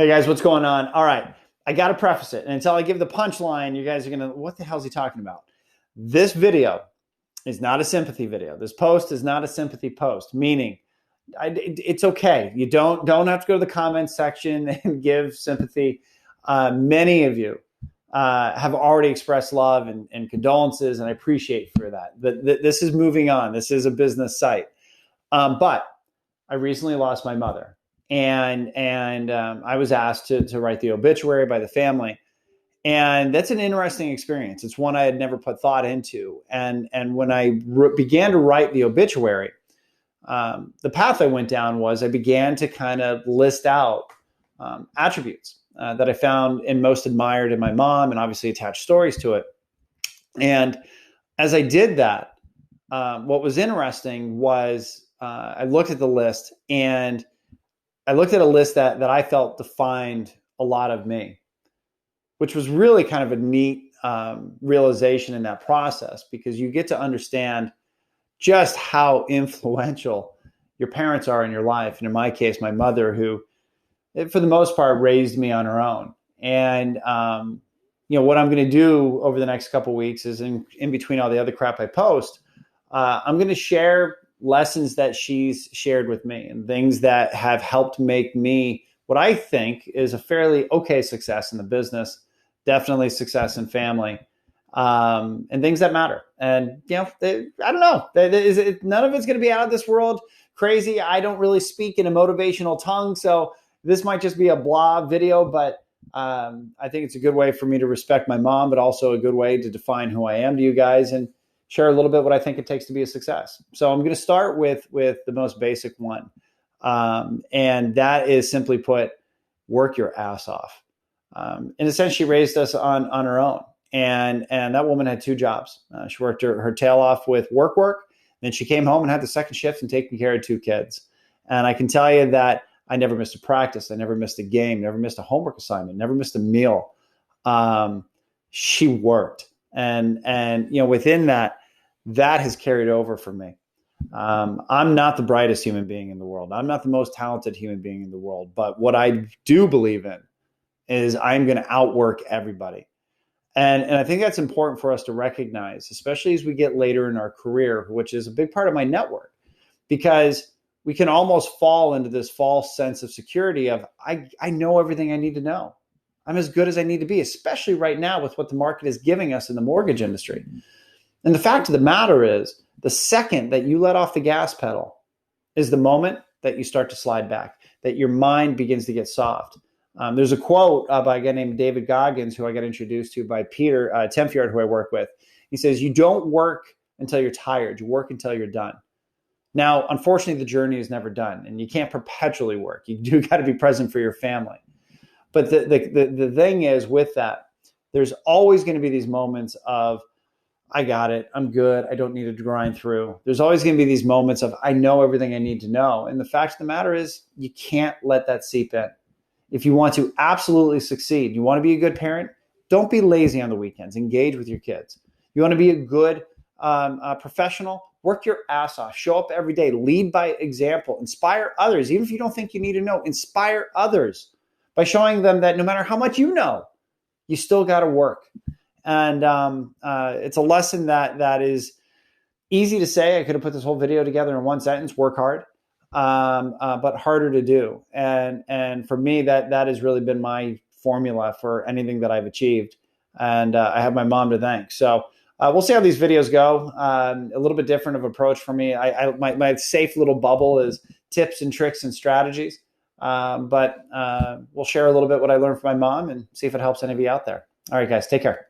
Hey guys, what's going on? All right, I got to preface it. And until I give the punchline, you guys are going to, what the hell is he talking about? This video is not a sympathy video. This post is not a sympathy post, meaning it's okay. You don't have to go to the comments section and give sympathy. Many of you have already expressed love and condolences, and I appreciate for that. But this is moving on. This is a business site. But I recently lost my mother. And I was asked to write the obituary by the family. And that's an interesting experience. It's one I had never put thought into. And when I began to write the obituary, the path I went down was I began to kind of list out attributes that I found and most admired in my mom, and obviously attached stories to it. And as I did that, what was interesting was I looked at the list, and I looked at a list that I felt defined a lot of me, which was really kind of a neat realization in that process, because you get to understand just how influential your parents are in your life. And in my case, my mother, who for the most part raised me on her own. And, what I'm going to do over the next couple of weeks is in between all the other crap I post, I'm going to share lessons that she's shared with me and things that have helped make me what I think is a fairly okay success in the business, definitely success in family, and things that matter. And, I don't know, none of it's going to be out of this world crazy. I don't really speak in a motivational tongue, so this might just be a blah video, but I think it's a good way for me to respect my mom, but also a good way to define who I am to you guys and share a little bit what I think it takes to be a success. So I'm going to start with the most basic one. And that is, simply put, work your ass off. In a sense, she raised us on her own. And that woman had two jobs. She worked her tail off with work. Then she came home and had the second shift and taking care of two kids. And I can tell you that I never missed a practice. I never missed a game, never missed a homework assignment, never missed a meal. She worked. And within that has carried over for me. I'm not the brightest human being in the world. I'm not the most talented human being in the world. But what I do believe in is I'm going to outwork everybody. And I think that's important for us to recognize, especially as we get later in our career, which is a big part of my network, because we can almost fall into this false sense of security of, I know everything I need to know. I'm as good as I need to be, especially right now with what the market is giving us in the mortgage industry. And the fact of the matter is, the second that you let off the gas pedal is the moment that you start to slide back, that your mind begins to get soft. There's a quote by a guy named David Goggins, who I got introduced to by Peter Tempfjord, who I work with. He says, you don't work until you're tired. You work until you're done. Now, unfortunately, the journey is never done, and you can't perpetually work. You do got to be present for your family. But the thing is, with that, there's always going to be these moments of, I got it, I'm good, I don't need to grind through. There's always going to be these moments of, I know everything I need to know. And the fact of the matter is, you can't let that seep in. If you want to absolutely succeed, you want to be a good parent, don't be lazy on the weekends. Engage with your kids. You want to be a good professional, work your ass off. Show up every day. Lead by example. Inspire others. Even if you don't think you need to know, inspire others by showing them that no matter how much you know, you still got to work. And it's a lesson that is easy to say. I could have put this whole video together in one sentence: work hard, but harder to do. And for me, that has really been my formula for anything that I've achieved. And I have my mom to thank. So we'll see how these videos go. A little bit different of approach for me. My safe little bubble is tips and tricks and strategies. But we'll share a little bit what I learned from my mom and see if it helps any of you out there. All right, guys, take care.